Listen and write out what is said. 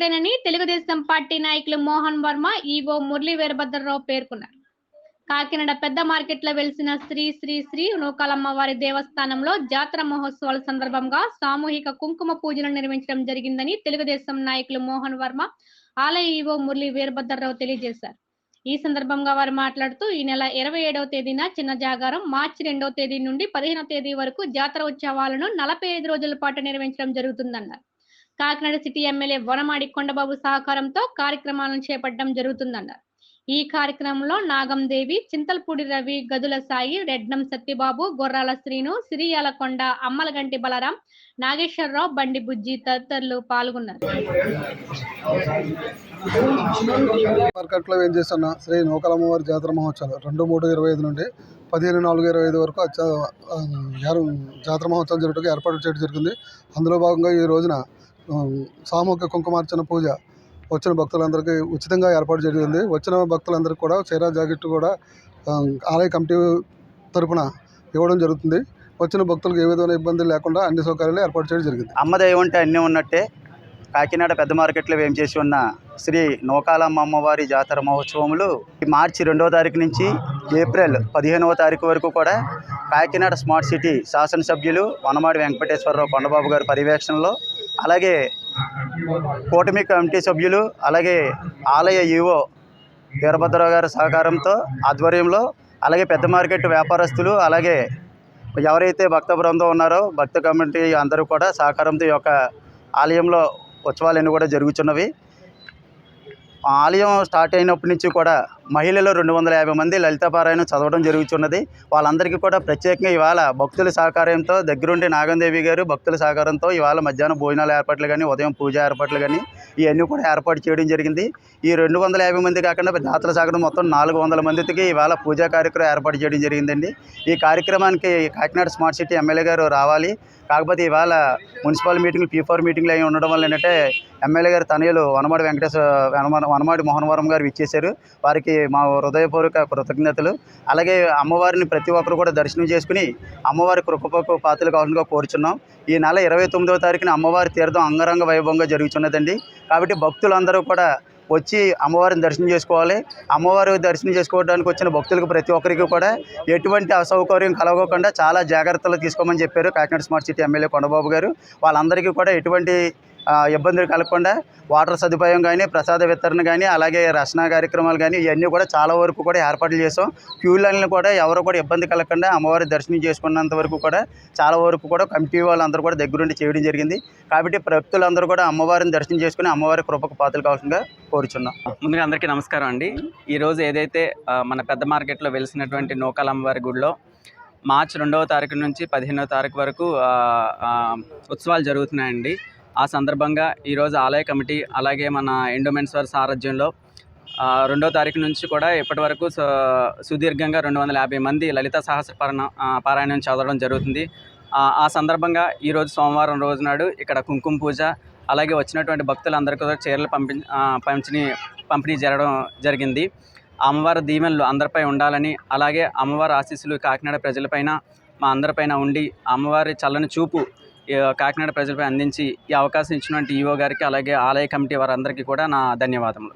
చేయలేనని Telugu Desam party నాయకులు Mohan Varma, EO Murali Veerabhadrarao పేర్కొన్నారు. కాకినాడ పెద్ద మార్కెట్లో వెలిసిన శ్రీ శ్రీ శ్రీ నూకాలమ్మవారి దేవస్థానంలో జాతర మహోత్సవాల సందర్భంగా సామూహిక కుంకుమ పూజలు నిర్వహించడం జరిగిందని తెలుగుదేశం నాయకులు మోహన్ వర్మ, ఆలయ ఈవో మురళీ వీరభద్రరావు తెలియజేశారు. ఈ సందర్భంగా వారు మాట్లాడుతూ ఈ నెల 27వ తేదీన చిన్న జాగారం, మార్చి 2వ తేదీ నుండి 15వ తేదీ వరకు జాతర ఉత్సవాలను 45 రోజుల పాటు నిర్వహించడం జరుగుతుందన్నారు. కాకినాడ సిటీ ఎమ్మెల్యే వనమాడి కొండబాబు సహకారంతో కార్యక్రమాలను చేపట్టడం జరుగుతుందన్నారు. ఈ కార్యక్రమంలో నాగందేవి, చింతలపూడి రవి, గదుల సాయి, రెడ్నం సత్యబాబు, గొర్రాల శ్రీను, సిరియాలకొండ, అమ్మలగంటి బలరాం, నాగేశ్వరరావు, బండి బుజ్జి తదితరులు పాల్గొన్నారు. మార్కెట్లో ఏం చేస్తున్న శ్రీ నూకాలమ్మవారి జాతర మహోత్సవాలు 2/3/25 నుండి 15/4/25 వరకు జాతర మహోత్సవం జరుగుటకు ఏర్పాటు చేయడం జరిగింది. అందులో భాగంగా ఈ రోజున సామూహిక కుంకుమార్చన పూజ వచ్చిన భక్తులందరికీ ఉచితంగా ఏర్పాటు జరిగింది. వచ్చిన భక్తులందరికీ కూడా చీర జాకెట్ కూడా ఆలయ కమిటీ తరపున ఇవ్వడం జరుగుతుంది. వచ్చిన భక్తులకు ఏ విధమైన ఇబ్బంది లేకుండా అన్ని సౌకర్యాలు ఏర్పాటు చేయడం జరిగింది. అమ్మదైవం అంటే అన్నీ ఉన్నట్టే కాకినాడ పెద్ద మార్కెట్లో ఏం చేసి ఉన్న శ్రీ నూకాలమ్మ అమ్మవారి జాతర మహోత్సవములు మార్చి 2వ తారీఖు నుంచి ఏప్రిల్ 15వ తారీఖు వరకు కూడా కాకినాడ స్మార్ట్ సిటీ శాసనసభ్యులు వనమాడి వెంకటేశ్వరరావు కొండబాబు గారి పర్యవేక్షణలో, అలాగే కూటమి కమిటీ సభ్యులు, అలాగే ఆలయ ఈవో వీరభద్రరావు గారి సహకారంతో ఆధ్వర్యంలో, అలాగే పెద్ద మార్కెట్ వ్యాపారస్తులు, అలాగే ఎవరైతే భక్త బృందం ఉన్నారో భక్త కమిటీ అందరూ కూడా సహకారంతో ఈ యొక్క ఆలయంలో ఉత్సవాలన్నీ కూడా జరుగుతున్నవి. ఆలయం స్టార్ట్ అయినప్పటి నుంచి కూడా మహిళలు 250 మంది లలితాపారాయణం చదవడం జరుగుతున్నది. వాళ్ళందరికీ కూడా ప్రత్యేకంగా ఇవాళ భక్తుల సహకారంతో దగ్గరుండి నాగందేవి గారు భక్తుల సహకారంతో ఇవాళ మధ్యాహ్నం భోజనాల ఏర్పాట్లు కానీ, ఉదయం పూజ ఏర్పాట్లు కానీ ఇవన్నీ కూడా ఏర్పాటు చేయడం జరిగింది. ఈ 250 మంది కాకుండా జాతర సహకారం మొత్తం 400 మందికి ఇవాళ పూజా కార్యక్రమం ఏర్పాటు చేయడం జరిగిందండి. ఈ కార్యక్రమానికి కాకినాడ స్మార్ట్ సిటీ ఎమ్మెల్యే గారు రావాలి. కాకపోతే ఇవాళ మున్సిపల్ మీటింగ్లు, P4 మీటింగ్లు అవి ఉండడం వల్ల ఏంటంటే ఎమ్మెల్యే గారు తనయులు వనమాడి మోహన్ వర్మ గారు ఇచ్చేశారు. వారికి మా హృదయపూర్వక కృతజ్ఞతలు. అలాగే అమ్మవారిని ప్రతి ఒక్కరు కూడా దర్శనం చేసుకుని అమ్మవారి కృపకు పాత్రలు కావాలని కోరుచున్నాం. ఈ నెల 29వ తారీఖున అమ్మవారి తీర్థం అంగరంగ వైభవంగా జరుగుతున్నదండి. కాబట్టి భక్తులందరూ కూడా వచ్చి అమ్మవారిని దర్శనం చేసుకోవాలి. అమ్మవారి దర్శనం చేసుకోవడానికి వచ్చిన భక్తులకు ప్రతి ఒక్కరికి కూడా ఎటువంటి అసౌకర్యం కలగకుండా చాలా జాగ్రత్తలు తీసుకోమని చెప్పారు Kakinada smart city MLA Kondababu గారు. వాళ్ళందరికీ కూడా ఎటువంటి ఇబ్బందులు కలగకుండా వాటర్ సదుపాయం కానీ, ప్రసాద వితరణ కానీ, అలాగే రక్షణ కార్యక్రమాలు కానీ ఇవన్నీ కూడా చాలా వరకు కూడా ఏర్పాట్లు చేసాం. క్యూ లైన్లు కూడా ఎవరు కూడా ఇబ్బంది కలగకుండా అమ్మవారి దర్శనం చేసుకున్నంత వరకు కూడా చాలా వరకు కూడా కమిటీ వాళ్ళందరూ కూడా దగ్గరుండి చేయడం జరిగింది. కాబట్టి భక్తులందరూ కూడా అమ్మవారిని దర్శనం చేసుకుని అమ్మవారి కృపకు పాత్రలు కావాల్సిందిగా కోరుచున్నాం. ముందుగా అందరికీ నమస్కారం అండి. ఈరోజు ఏదైతే మన పెద్ద మార్కెట్లో వెలిసినటువంటి నూకాలమ్మవారి గుడిలో మార్చి 2వ తారీఖు నుంచి 15వ తారీఖు వరకు ఉత్సవాలు జరుగుతున్నాయండి. ఆ సందర్భంగా ఈరోజు ఆలయ కమిటీ, అలాగే మన ఎండోమెంట్స్ వారి సారథ్యంలో 2వ తారీఖు నుంచి కూడా ఇప్పటి వరకు సుదీర్ఘంగా 250 మంది లలిత సహస్ర పారాయణం చదవడం జరుగుతుంది. ఆ సందర్భంగా ఈరోజు సోమవారం రోజు నాడు ఇక్కడ కుంకుమ పూజ, అలాగే వచ్చినటువంటి భక్తులందరికీ కూడా చీరలు పంపిణీ జరగడం జరిగింది. అమ్మవారి దీవెనలు అందరిపై ఉండాలని, అలాగే అమ్మవారి ఆశీస్సులు కాకినాడ ప్రజలపైన, మా అందరిపైన ఉండి అమ్మవారి చల్లని చూపు కాకినాడ ప్రజలపై అందించి ఈ అవకాశం ఇచ్చినటువంటి ఈవో గారికి, అలాగే ఆలయ కమిటీ వారందరికీ కూడా నా ధన్యవాదములు.